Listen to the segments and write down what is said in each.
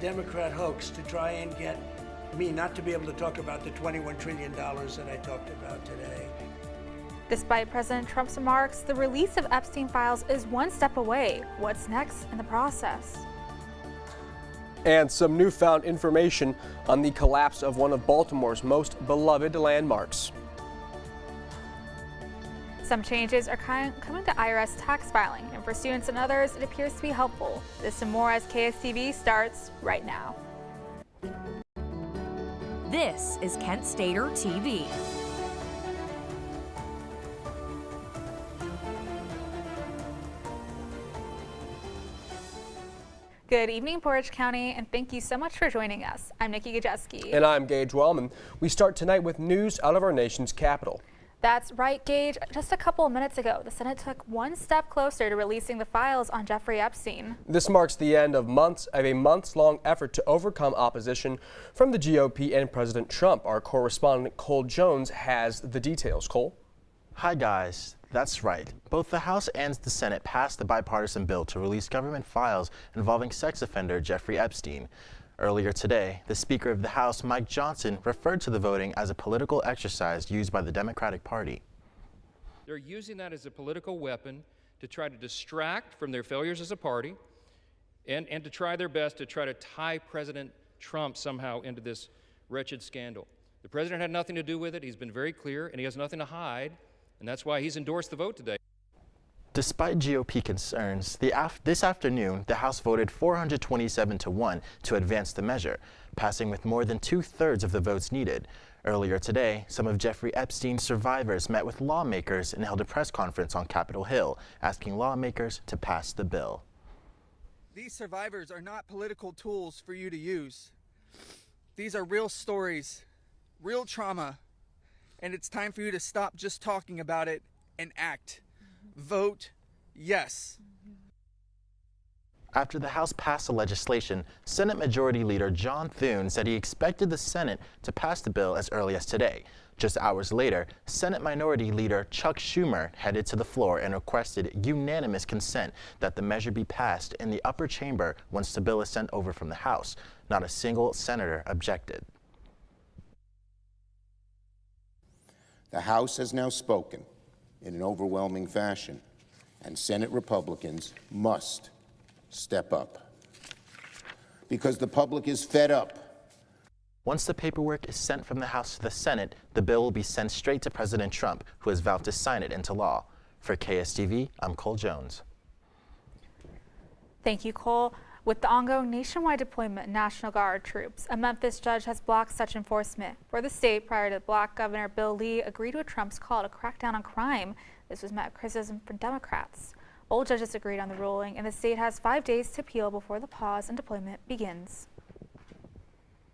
Democrat hoax to try and get me not to be able to talk about the $21 trillion that I talked about today. Despite President Trump's remarks, the release of Epstein files is one step away. What's next in the process? And some newfound information on the collapse of one of Baltimore's most beloved landmarks. Some changes are coming to IRS tax filing, and for students and others, it appears to be helpful. This and more as KSTV starts right now. This is Kent Stater TV. Good evening, Portage County, and thank you so much for joining us. I'm Nikki Gajeski. And I'm Gage Wellman. We start tonight with news out of our nation's capital. That's right, Gage. Just a couple of minutes ago, the Senate took one step closer to releasing the files on Jeffrey Epstein. This marks the end of a months-long effort to overcome opposition from the GOP and President Trump. Our correspondent Cole Jones has the details. Cole? Hi, guys. That's right. Both the House and the Senate passed the bipartisan bill to release government files involving sex offender Jeffrey Epstein. Earlier today, the Speaker of the House, Mike Johnson, referred to the voting as a political exercise used by the Democratic Party. They're using that as a political weapon to try to distract from their failures as a party and to try their best to try to tie President Trump somehow into this wretched scandal. The president had nothing to do with it. He's been very clear, and he has nothing to hide, and that's why he's endorsed the vote today. Despite GOP concerns, this afternoon, the House voted 427-1 to advance the measure, passing with more than 2/3 of the votes needed. Earlier today, some of Jeffrey Epstein's survivors met with lawmakers and held a press conference on Capitol Hill, asking lawmakers to pass the bill. These survivors are not political tools for you to use. These are real stories, real trauma, and it's time for you to stop just talking about it and act. Vote yes. After the House passed the legislation, Senate Majority Leader John Thune said he expected the Senate to pass the bill as early as today. Just hours later, Senate Minority Leader Chuck Schumer headed to the floor and requested unanimous consent that the measure be passed in the upper chamber once the bill is sent over from the House. Not a single senator objected. The House has now spoken in an overwhelming fashion, and Senate Republicans must step up because the public is fed up. Once the paperwork is sent from the House to the Senate, the bill will be sent straight to President Trump, who has vowed to sign it into law. For KSTV, I'm Cole Jones. Thank you, Cole. With the ongoing nationwide deployment of National Guard troops, a Memphis judge has blocked such enforcement for the state prior to Black Governor Bill Lee agreed with Trump's call to crack down on crime. This was met with criticism from Democrats. Both judges agreed on the ruling, and the state has 5 days to appeal before the pause and deployment begins.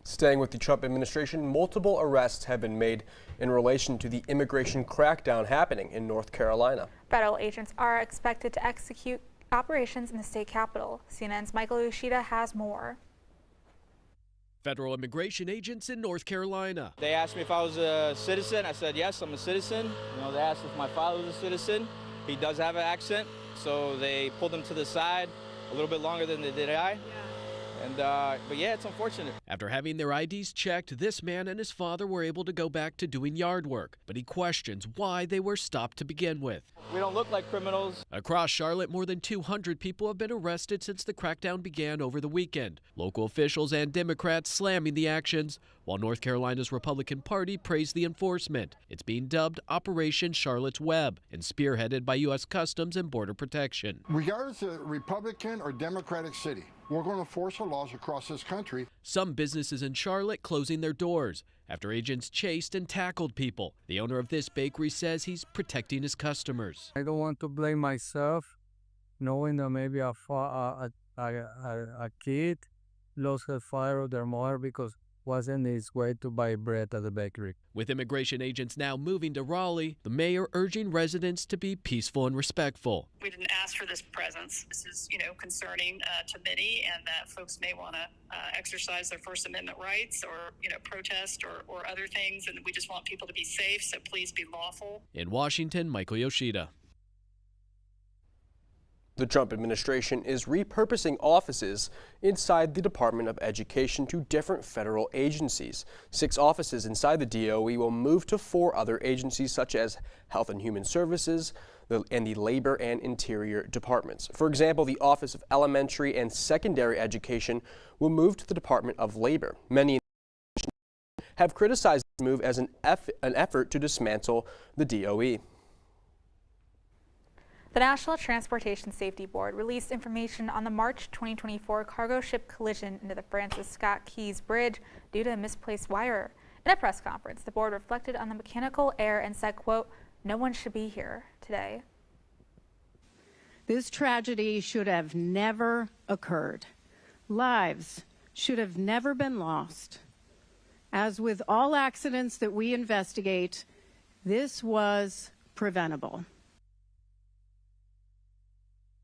Staying with the Trump administration, multiple arrests have been made in relation to the immigration crackdown happening in North Carolina. Federal agents are expected to execute operations in the state capitol. CNN's Michael Yoshida has more. Federal immigration agents in North Carolina. They asked me if I was a citizen. I said, yes, I'm a citizen. They asked if my father was a citizen. He does have an accent, so they pulled him to the side a little bit longer than they did I. But yeah, it's unfortunate. After having their IDs checked, this man and his father were able to go back to doing yard work, but he questions why they were stopped to begin with. We don't look like criminals. Across Charlotte, more than 200 people have been arrested since the crackdown began over the weekend. Local officials and Democrats slamming the actions, while North Carolina's Republican Party praised the enforcement. It's being dubbed Operation Charlotte's Web and spearheaded by U.S. Customs and Border Protection. Regardless of Republican or Democratic city, we're going to enforce our laws across this country. Some businesses in Charlotte closing their doors after agents chased and tackled people. The owner of this bakery says he's protecting his customers. I don't want to blame myself, knowing that maybe a kid lost her father or their mother because wasn't his way to buy bread at the bakery. With immigration agents now moving to Raleigh, the mayor urging residents to be peaceful and respectful. We didn't ask for this presence. This is, concerning to many, and that folks may want to exercise their First Amendment rights or, protest or other things, and we just want people to be safe, so please be lawful. In Washington, Michael Yoshida. The Trump administration is repurposing offices inside the Department of Education to different federal agencies. 6 offices inside the DOE will move to 4 other agencies such as Health and Human Services and the Labor and Interior departments. For example, the Office of Elementary and Secondary Education will move to the Department of Labor. Many have criticized this move as an effort to dismantle the DOE. The National Transportation Safety Board released information on the March 2024 cargo ship collision into the Francis Scott Keys Bridge due to a misplaced wire. In a press conference, the board reflected on the mechanical error and said, quote, "No one should be here today." This tragedy should have never occurred. Lives should have never been lost. As with all accidents that we investigate, this was preventable.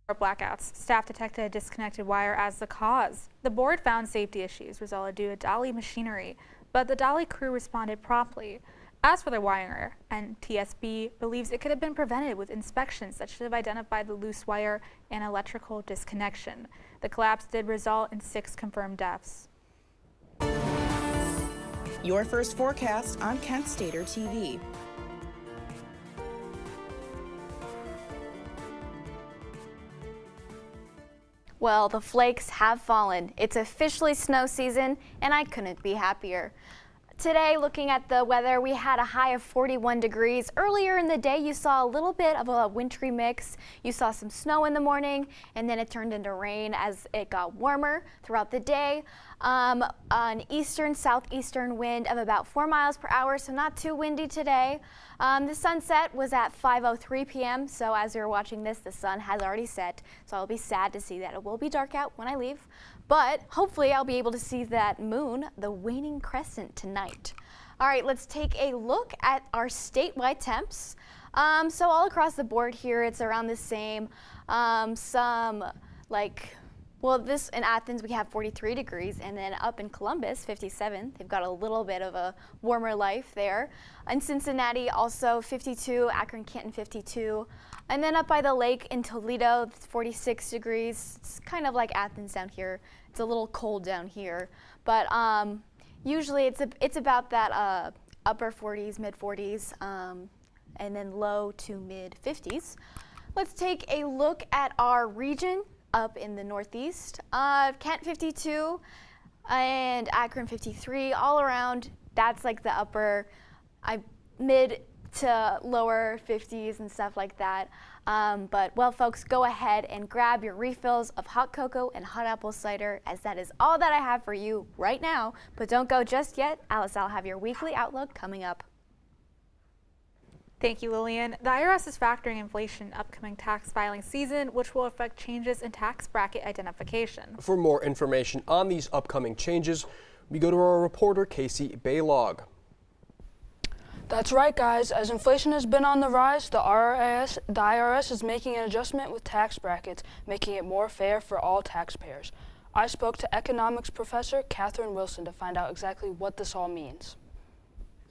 Blackouts. Staff detected a disconnected wire as the cause. The board found safety issues resulted due to dolly machinery, but the dolly crew responded promptly. As for the wire, NTSB believes it could have been prevented with inspections that should have identified the loose wire and electrical disconnection. The collapse did result in 6 confirmed deaths. Your first forecast on Kent Stater TV. Well, the flakes have fallen. It's officially snow season, and I couldn't be happier. Today, looking at the weather, we had a high of 41 degrees. Earlier in the day, you saw a little bit of a wintry mix. You saw some snow in the morning, and then it turned into rain as it got warmer throughout the day. An eastern-southeastern wind of about 4 miles per hour, so not too windy today. The sunset was at 5:03 p.m., so as you're watching this, the sun has already set, so I'll be sad to see that it will be dark out when I leave. But hopefully I'll be able to see that moon, the waning crescent, tonight. All right, let's take a look at our statewide temps. So all across the board here, it's around the same. This in Athens, we have 43 degrees, and then up in Columbus, 57. They've got a little bit of a warmer life there. In Cincinnati, also 52, Akron, Canton, 52. And then up by the lake in Toledo, it's 46 degrees. It's kind of like Athens down here. It's a little cold down here, but usually it's about that upper 40s, mid 40s, and then low to mid 50s. Let's take a look at our region up in the Northeast. Kent 52 and Akron 53, all around. That's like the upper, mid to lower 50s and stuff like that. But well, folks, go ahead and grab your refills of hot cocoa and hot apple cider, as that is all that I have for you right now. But don't go just yet. Alice, I'll have your weekly outlook coming up. Thank you, Lillian. The IRS is factoring inflation in upcoming tax filing season, which will affect changes in tax bracket identification. For more information on these upcoming changes, we go to our reporter, Casey Baylog. That's right, guys. As inflation has been on the rise, the IRS is making an adjustment with tax brackets, making it more fair for all taxpayers. I spoke to economics professor Catherine Wilson to find out exactly what this all means.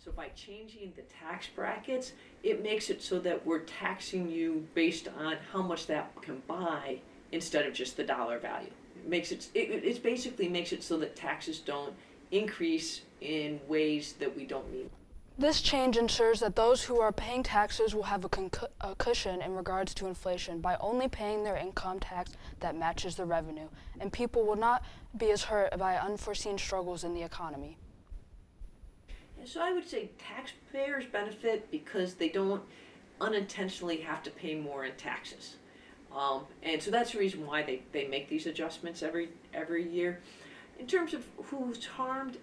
So by changing the tax brackets, it makes it so that we're taxing you based on how much that can buy instead of just the dollar value. It basically makes it so that taxes don't increase in ways that we don't need. This change ensures that those who are paying taxes will have a cushion in regards to inflation by only paying their income tax that matches the revenue, and people will not be as hurt by unforeseen struggles in the economy. So I would say taxpayers benefit because they don't unintentionally have to pay more in taxes. And so that's the reason why they make these adjustments every year. In terms of who's harmed,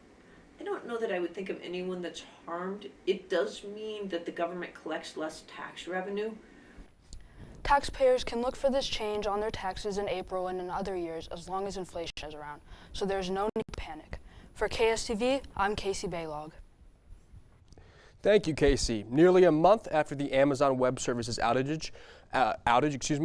I don't know that I would think of anyone that's harmed. It does mean that the government collects less tax revenue. Taxpayers can look for this change on their taxes in April and in other years as long as inflation is around, so there's no need to panic. For KSTV, I'm Casey Baylog. Thank you, Casey. Nearly a month after the Amazon Web Services outage,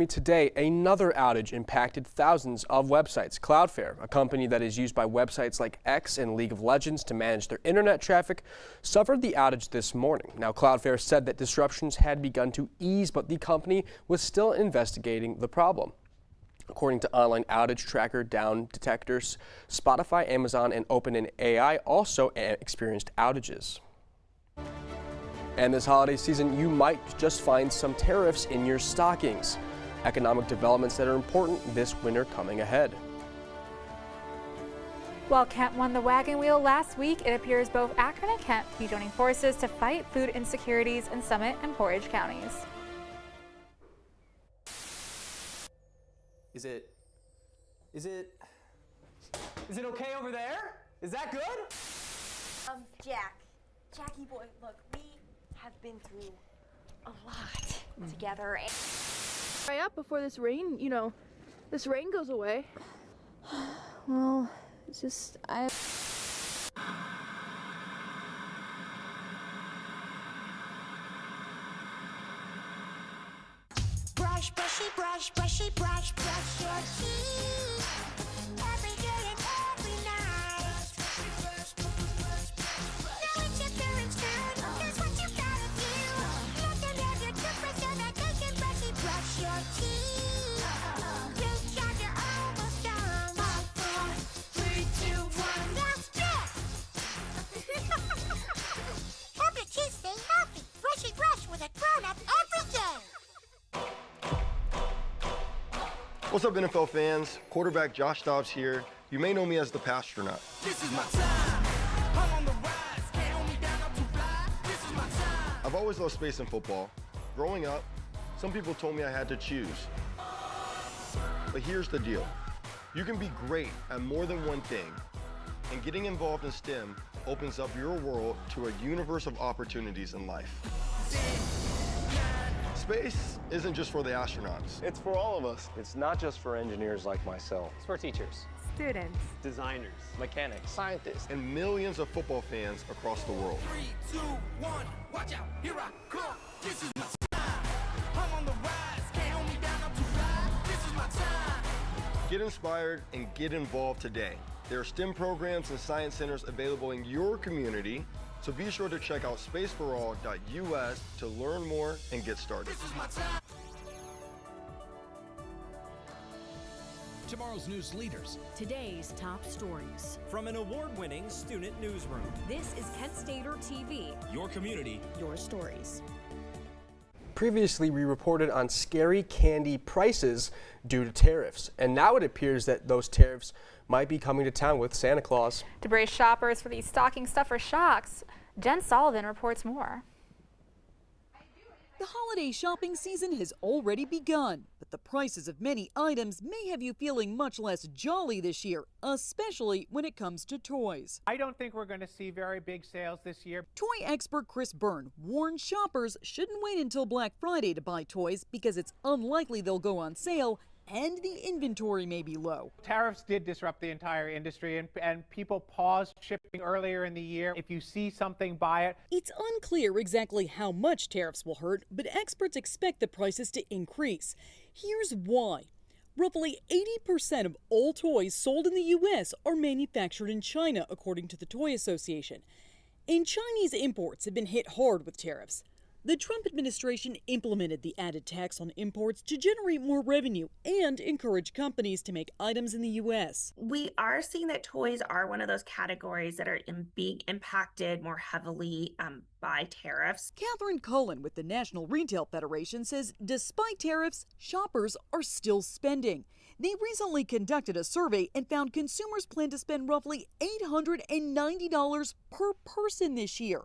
today another outage impacted thousands of websites. Cloudflare, a company that is used by websites like X and League of Legends to manage their internet traffic, suffered the outage this morning. Now, Cloudflare said that disruptions had begun to ease, but the company was still investigating the problem. According to online outage tracker Down Detectors, Spotify, Amazon, and OpenAI also experienced outages. And this holiday season, you might just find some tariffs in your stockings. Economic developments that are important this winter coming ahead. While Kent won the wagon wheel last week, it appears both Akron and Kent will be joining forces to fight food insecurities in Summit and Portage counties. Is it okay over there? Is that good? Jackie boy, look, we have bbeen through a lot together. Hurry up before this rain, this rain goes away. Well, it's just, Brush, brushy, brush, brushy, brush, brush your teeth. Every day and every night. Now it's your parents' turn. Here's what you gotta do. Let them have your toothbrush so that they can brushy brush your teeth. Great job, you're almost done. 5, 4, 3, 2, 1. That's it. Help your teeth stay healthy. Brushy brush with a grown-up every day. What's up, NFL fans? Quarterback Josh Dobbs here. You may know me as the Pastronaut. This is my time. I'm on the rise. Can't hold me down, I'm too fly. This is my time. I've always loved space and football. Growing up, some people told me I had to choose. But here's the deal. You can be great at more than one thing, and getting involved in STEM opens up your world to a universe of opportunities in life. Space isn't just for the astronauts. It's for all of us. It's not just for engineers like myself. It's for teachers, Students, designers, mechanics, scientists, and millions of football fans across the world. 3, 2, 1. Watch out, here I come. This is my time. I'm on the rise. Can't hold me down, I'm too fly. This is my time. Get inspired and get involved today. There are STEM programs and science centers available in your community, so be sure to check out spaceforall.us to learn more and get started. This is my time. Tomorrow's news leaders. Today's top stories. From an award-winning student newsroom. This is Kent Stater TV. Your community. Your stories. Previously, we reported on scary candy prices due to tariffs, and now it appears that those tariffs might be coming to town with Santa Claus. To brace shoppers for these stocking stuffer shocks, Jen Sullivan reports more. The holiday shopping season has already begun, but the prices of many items may have you feeling much less jolly this year, especially when it comes to toys. I don't think we're going to see very big sales this year. Toy expert Chris Byrne warns shoppers shouldn't wait until Black Friday to buy toys because it's unlikely they'll go on sale and the inventory may be low. Tariffs did disrupt the entire industry, and people paused shipping earlier in the year. If you see something, buy it. It's unclear exactly how much tariffs will hurt, but experts expect the prices to increase. Here's why. Roughly 80% of all toys sold in the U.S. are manufactured in China, according to the Toy Association. And Chinese imports have been hit hard with tariffs. The Trump administration implemented the added tax on imports to generate more revenue and encourage companies to make items in the U.S. We are seeing that toys are one of those categories that are being impacted more heavily by tariffs. Catherine Cullen with the National Retail Federation says despite tariffs, shoppers are still spending. They recently conducted a survey and found consumers plan to spend roughly $890 per person this year.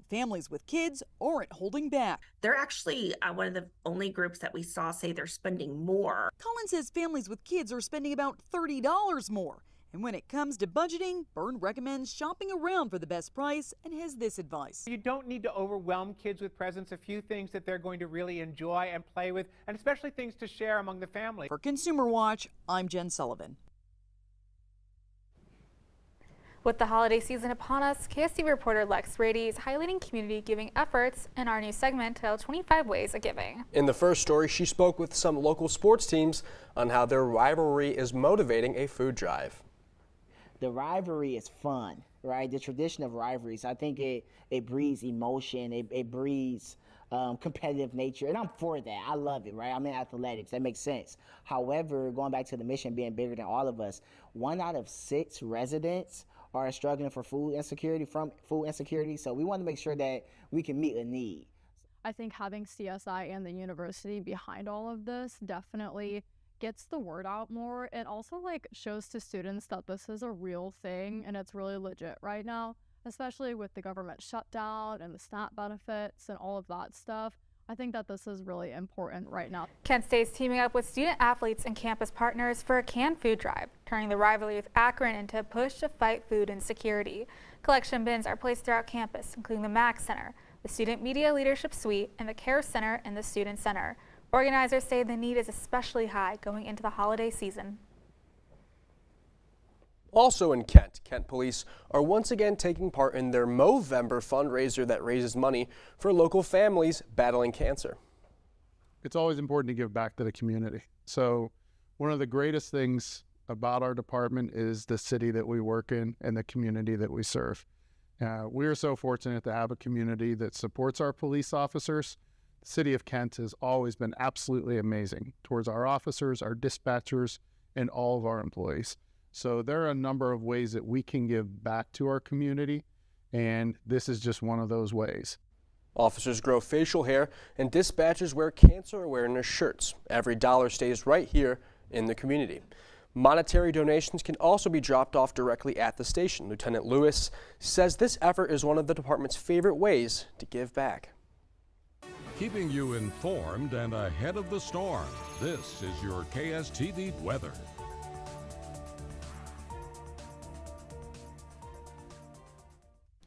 Families with kids aren't holding back. They're actually one of the only groups that we saw say they're spending more. Cullen says families with kids are spending about $30 more. And when it comes to budgeting, Byrne recommends shopping around for the best price and has this advice. You don't need to overwhelm kids with presents. A few things that they're going to really enjoy and play with, and especially things to share among the family. For Consumer Watch, I'm Jen Sullivan. With the holiday season upon us, KSTV reporter Lex Brady is highlighting community giving efforts in our new segment titled 25 Ways of Giving. In the first story, she spoke with some local sports teams on how their rivalry is motivating a food drive. The rivalry is fun, right? The tradition of rivalries, I think it breeds emotion, it breeds competitive nature, and I'm for that. I love it, right? I'm in athletics. That makes sense. However, going back to the mission being bigger than all of us, 1 out of 6 residents are struggling from food insecurity. So we want to make sure that we can meet a need. I think having CSI and the university behind all of this definitely gets the word out more. It also shows to students that this is a real thing and it's really legit right now, especially with the government shutdown and the SNAP benefits and all of that stuff. I think that this is really important right now. Kent State's teaming up with student athletes and campus partners for a canned food drive, turning the rivalry with Akron into a push to fight food insecurity. Collection bins are placed throughout campus, including the MAC Center, the Student Media Leadership Suite, and the Care Center and the Student Center. Organizers say the need is especially high going into the holiday season. Also in Kent, Kent Police are once again taking part in their Movember fundraiser that raises money for local families battling cancer. It's always important to give back to the community. So one of the greatest things about our department is the city that we work in and the community that we serve. We are so fortunate to have a community that supports our police officers. The city of Kent has always been absolutely amazing towards our officers, our dispatchers, and all of our employees. So there are a number of ways that we can give back to our community, and this is just one of those ways. Officers grow facial hair and dispatchers wear cancer awareness shirts. Every dollar stays right here in the community. Monetary donations can also be dropped off directly at the station. Lieutenant Lewis says this effort is one of the department's favorite ways to give back. Keeping you informed and ahead of the storm, this is your KSTV weather.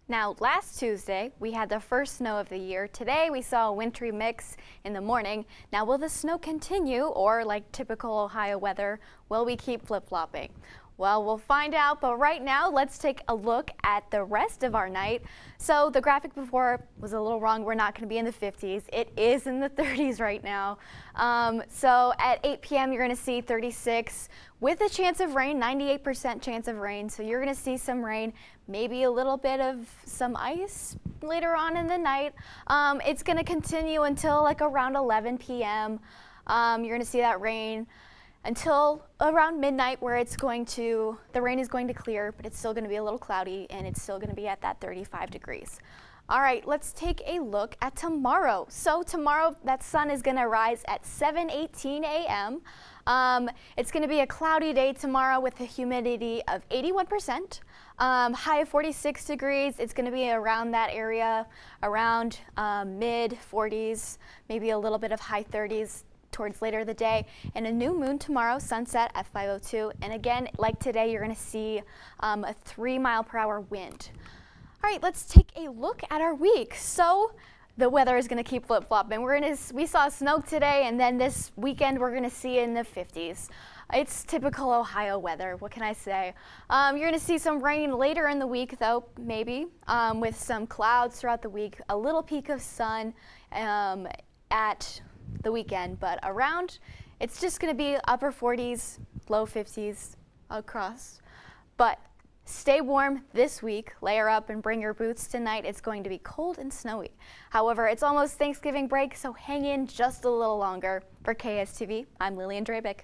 Now, last Tuesday, we had the first snow of the year. Today, we saw a wintry mix in the morning. Now, will the snow continue, or like typical Ohio weather, will we keep flip-flopping? Well, we'll find out, but right now, let's take a look at the rest of our night. So the graphic before was a little wrong. We're not going to be in the 50s. It is in the 30s right now. So at 8 p.m., you're going to see 36 with a chance of rain, 98% chance of rain. So you're going to see some rain, maybe a little bit of some ice later on in the night. It's going to continue until like around 11 p.m. You're going to see that rain until around midnight, where the rain is going to clear, but it's still going to be a little cloudy, and it's still going to be at that 35 degrees. All right, let's take a look at tomorrow. So tomorrow, that sun is going to rise at 7:18 a.m. It's going to be a cloudy day tomorrow with a humidity of 81%, high of 46 degrees. It's going to be around that area, around mid 40s, maybe a little bit of high 30s towards later in the day, and a new moon tomorrow, sunset at 5:02. And again, like today, you're going to see a 3-mile-per-hour wind. All right, let's take a look at our week. So the weather is going to keep flip-flopping. We saw snow today, and then this weekend we're going to see in the 50s. It's typical Ohio weather. What can I say? You're going to see some rain later in the week, though, maybe, with some clouds throughout the week. A little peak of sun at the weekend, but around, it's just going to be upper 40s, low 50s across. But stay warm this week, layer up and bring your boots tonight. It's going to be cold and snowy. However, it's almost Thanksgiving break, so hang in just a little longer. For KSTV, I'm Lillian Drabick.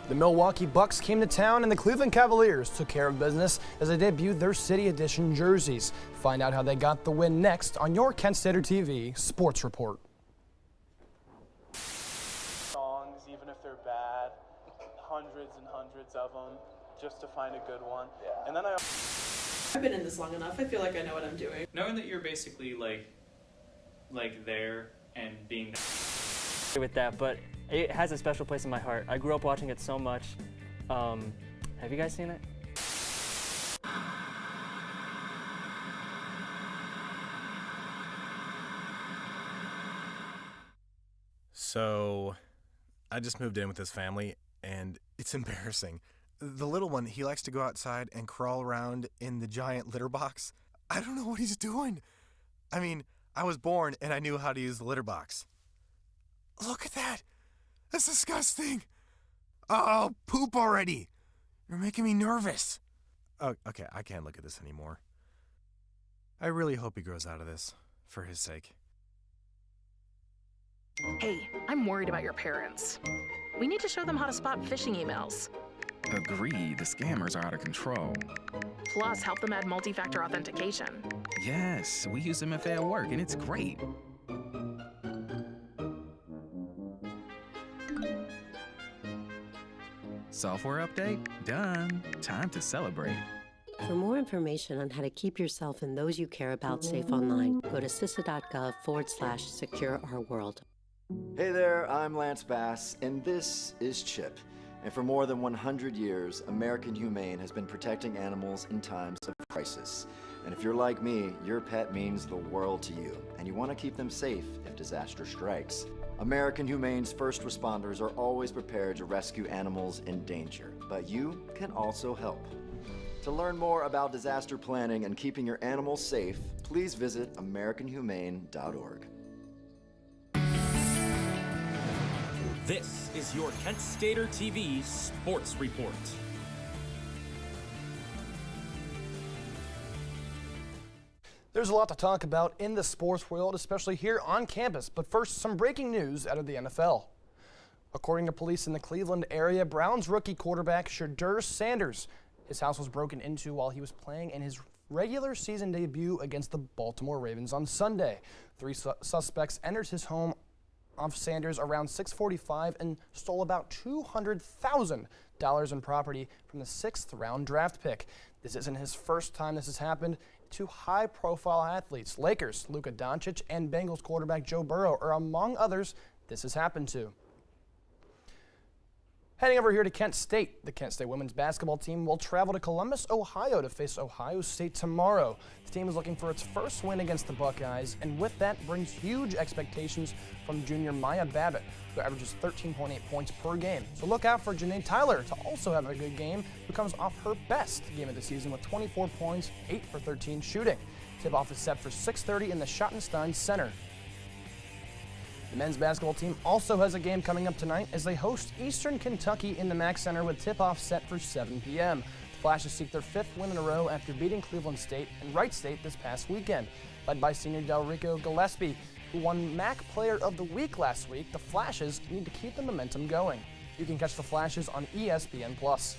The Milwaukee Bucks came to town and the Cleveland Cavaliers took care of business as they debuted their City Edition jerseys. Find out how they got the win next on your Kent Stater TV Sports Report. Songs, even if they're bad, hundreds and hundreds of them, just to find a good one. Yeah. And then I've been in this long enough. I feel like I know what I'm doing. Knowing that you're basically like there and being with that, but it has a special place in my heart. I grew up watching it so much. Have you guys seen it? So, I just moved in with his family, and it's embarrassing. The little one, he likes to go outside and crawl around in the giant litter box. I don't know what he's doing. I mean, I was born and I knew how to use the litter box. Look at that. That's disgusting. Oh, poop already. You're making me nervous. Oh, okay, I can't look at this anymore. I really hope he grows out of this. for his sake. Hey, I'm worried about your parents. We need to show them how to spot phishing emails. Agreed, the scammers are out of control. Plus, help them add multi-factor authentication. Yes, we use MFA at work and it's great. Software update? Done. Time to celebrate. For more information on how to keep yourself and those you care about safe online, go to cisa.gov/secure-our-world. Hey there, I'm Lance Bass, and this is CHIP. And for more than 100 years, American Humane has been protecting animals in times of crisis. And if you're like me, your pet means the world to you, and you want to keep them safe if disaster strikes. American Humane's first responders are always prepared to rescue animals in danger, but you can also help. To learn more about disaster planning and keeping your animals safe, please visit AmericanHumane.org. This is your Kent Stater TV Sports Report. There's a lot to talk about in the sports world, especially here on campus. But first, some breaking news out of the NFL. According to police in the Cleveland area, Browns rookie quarterback Shedeur Sanders, his house was broken into while he was playing in his regular season debut against the Baltimore Ravens on Sunday. 3 suspects entered his home of Sanders around 6:45 and stole about $200,000 in property from the 6th-round draft pick. This isn't his first time this has happened. 2 high-profile athletes, Lakers Luka Doncic and Bengals quarterback Joe Burrow, are among others this has happened to. Heading over here to Kent State, the Kent State women's basketball team will travel to Columbus, Ohio to face Ohio State tomorrow. The team is looking for its first win against the Buckeyes, and with that brings huge expectations from junior Maya Babbitt, who averages 13.8 points per game. So look out for Janae Tyler to also have a good game, who comes off her best game of the season with 24 points, 8 for 13 shooting. Tip-off is set for 6:30 in the Schottenstein Center. The men's basketball team also has a game coming up tonight as they host Eastern Kentucky in the Mack Center with tip-off set for 7 p.m. The Flashes seek their 5th win in a row after beating Cleveland State and Wright State this past weekend. Led by senior Delrico Gillespie, who won MAC Player of the Week last week, the Flashes need to keep the momentum going. You can catch the Flashes on ESPN+.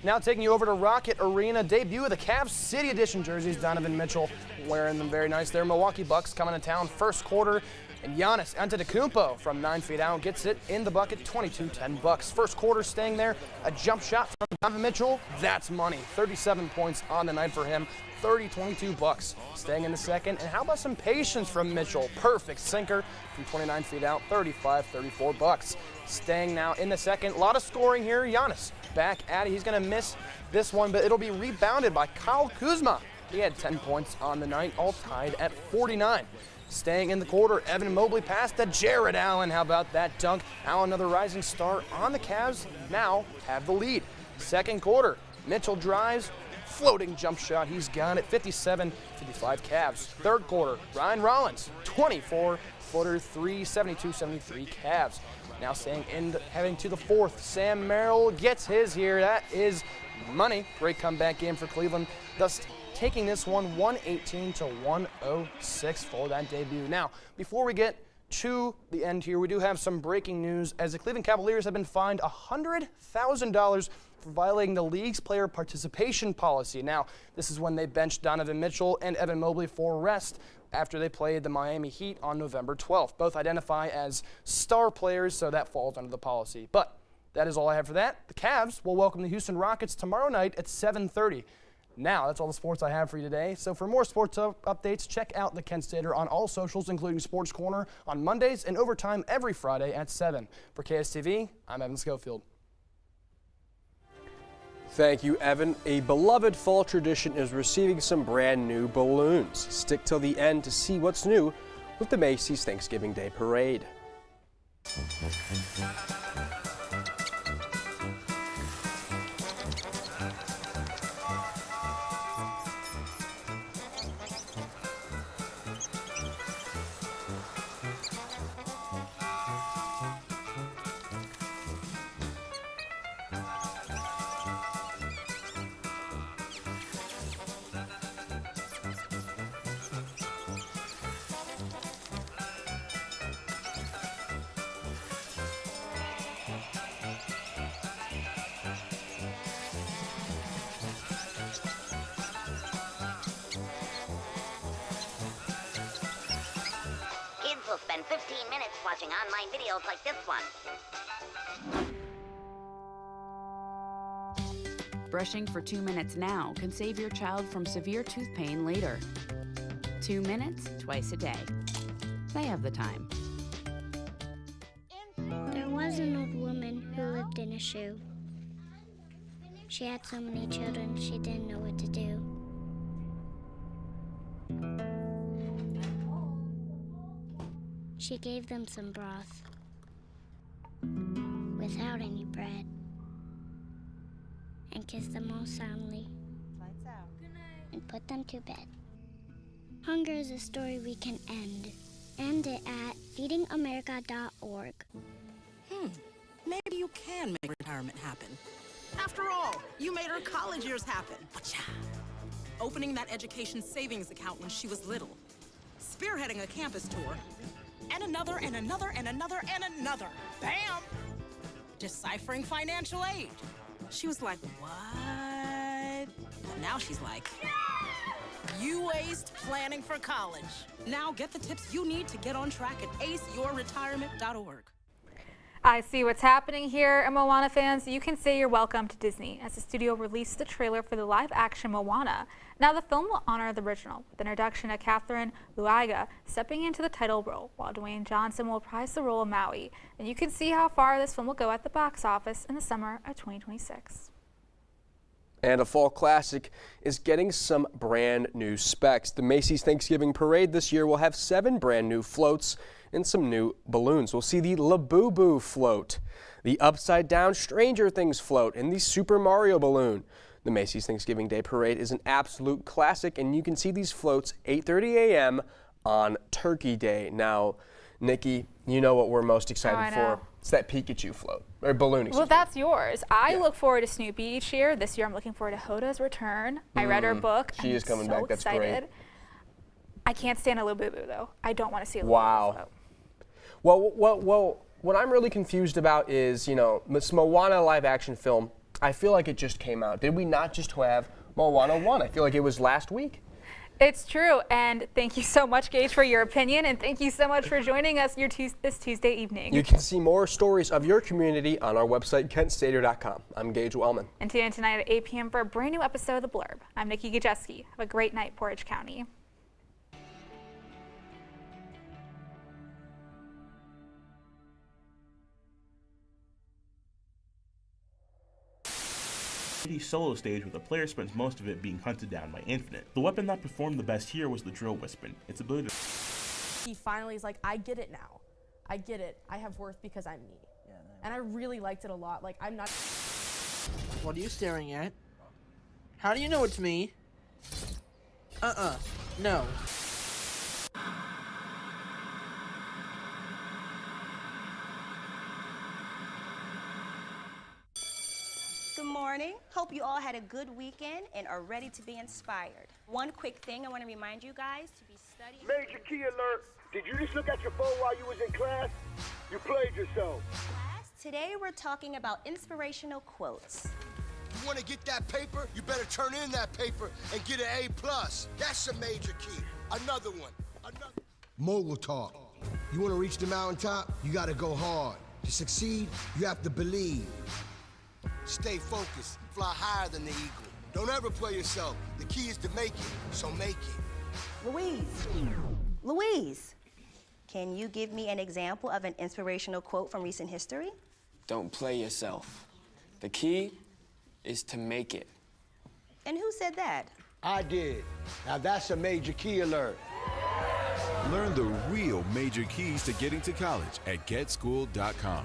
Now taking you over to Rocket Arena, debut of the Cavs City Edition jerseys. Donovan Mitchell wearing them very nice there. Milwaukee Bucks coming to town first quarter. And Giannis Antetokounmpo from 9 feet out gets it in the bucket, 22-10 Bucks. First quarter staying there. A jump shot from Donovan Mitchell. That's money. 37 points on the night for him. 30-22 Bucks. Staying in the second. And how about some patience from Mitchell? Perfect sinker from 29 feet out. 35-34 Bucks. Staying now in the second. A lot of scoring here. Giannis back at it. He's going to miss this one, but it'll be rebounded by Kyle Kuzma. He had 10 points on the night, all tied at 49. Staying in the quarter, Evan Mobley passed to Jared Allen. How about that dunk? Allen, another rising star on the Cavs, now have the lead. Second quarter, Mitchell drives, floating jump shot. He's got it, 57-55 Cavs. Third quarter, Ryan Rollins, 24-footer, 3, 72-73 Cavs. Now staying in, heading to the fourth, Sam Merrill gets his here. That is money. Great comeback game for Cleveland, thus taking this one 118-106 for that debut. Now, before we get to the end here, we do have some breaking news as the Cleveland Cavaliers have been fined $100,000 for violating the league's player participation policy. Now, this is when they benched Donovan Mitchell and Evan Mobley for rest after they played the Miami Heat on November 12th. Both identify as star players, so that falls under the policy. But that is all I have for that. The Cavs will welcome the Houston Rockets tomorrow night at 7:30. Now, that's all the sports I have for you today. So for more sports updates, check out the Kent Stater on all socials, including Sports Corner on Mondays and Overtime every Friday at 7. For KSTV, I'm Evan Schofield. Thank you, Evan. A beloved fall tradition is receiving some brand new balloons. Stick till the end to see what's new with the Macy's Thanksgiving Day Parade. spend 15 minutes watching online videos like this one. Brushing for 2 minutes now can save your child from severe tooth pain later. 2 minutes, twice a day. They have the time. There was an old woman who lived in a shoe. She had so many children, she didn't know what to do. She gave them some broth without any bread and kissed them all soundly and put them to bed. Hunger is a story we can end. End it at feedingamerica.org. Maybe you can make retirement happen. After all, you made her college years happen. Opening that education savings account when she was little. Spearheading a campus tour. And another, and another, and another, and another. Bam! Deciphering financial aid. She was like, what? But now she's like, you aced planning for college. Now get the tips you need to get on track at aceyourretirement.org. I see what's happening here, and Moana fans, you can say you're welcome to Disney as the studio released the trailer for the live-action Moana. Now the film will honor the original with an introduction of Catherine Luiga stepping into the title role, while Dwayne Johnson will reprise the role of Maui. And you can see how far this film will go at the box office in the summer of 2026. And a fall classic is getting some brand new specs. The Macy's Thanksgiving Parade this year will have 7 brand new floats and some new balloons. We'll see the Labubu float, the Upside Down Stranger Things float, and the Super Mario balloon. The Macy's Thanksgiving Day Parade is an absolute classic, and you can see these floats 8:30 a.m. on Turkey Day. Now, Nikki, you know what we're most excited for? It's that Pikachu float, or balloon, excuse Well, me. that's yours. I look forward to Snoopy each year. This year I'm looking forward to Hoda's return. I read her book. She is coming back. That's great. I can't stand a Labubu, though. I don't want to see a Labubu float. Well, what I'm really confused about is, you know, this Moana live action film, I feel like it just came out. Did we not just have Moana 1? I feel like it was last week. It's true, and thank you so much, Gage, for your opinion, and thank you so much for joining us this Tuesday evening. You can see more stories of your community on our website, kentstater.com. I'm Gage Wellman. And tune in tonight at 8 p.m. for a brand new episode of The Blurb. I'm Nikki Gajeski. Have a great night, Portage County. Solo stage where the player spends most of it being hunted down by Infinite. The weapon that performed the best here was the Drill Wispen. Its ability to... He finally is like, I get it now. I get it. I have worth because I'm me. Yeah, and I really liked it a lot. Like, I'm not... What are you staring at? How do you know it's me? No. Good morning. Hope you all had a good weekend and are ready to be inspired. One quick thing I want to remind you guys to be studying. Major key alert. Did you just look at your phone while you was in class? You played yourself. Class, today we're talking about inspirational quotes. You want to get that paper? You better turn in that paper and get an A+. That's a major key. Another one. Mogul talk. You want to reach the mountaintop? You got to go hard. To succeed, you have to believe. Stay focused. Fly higher than the eagle. Don't ever play yourself. The key is to make it, so make it. Louise, can you give me an example of an inspirational quote from recent history? Don't play yourself. The key is to make it. And who said that? I did. Now that's a major key alert. Learn the real major keys to getting to college at getschool.com.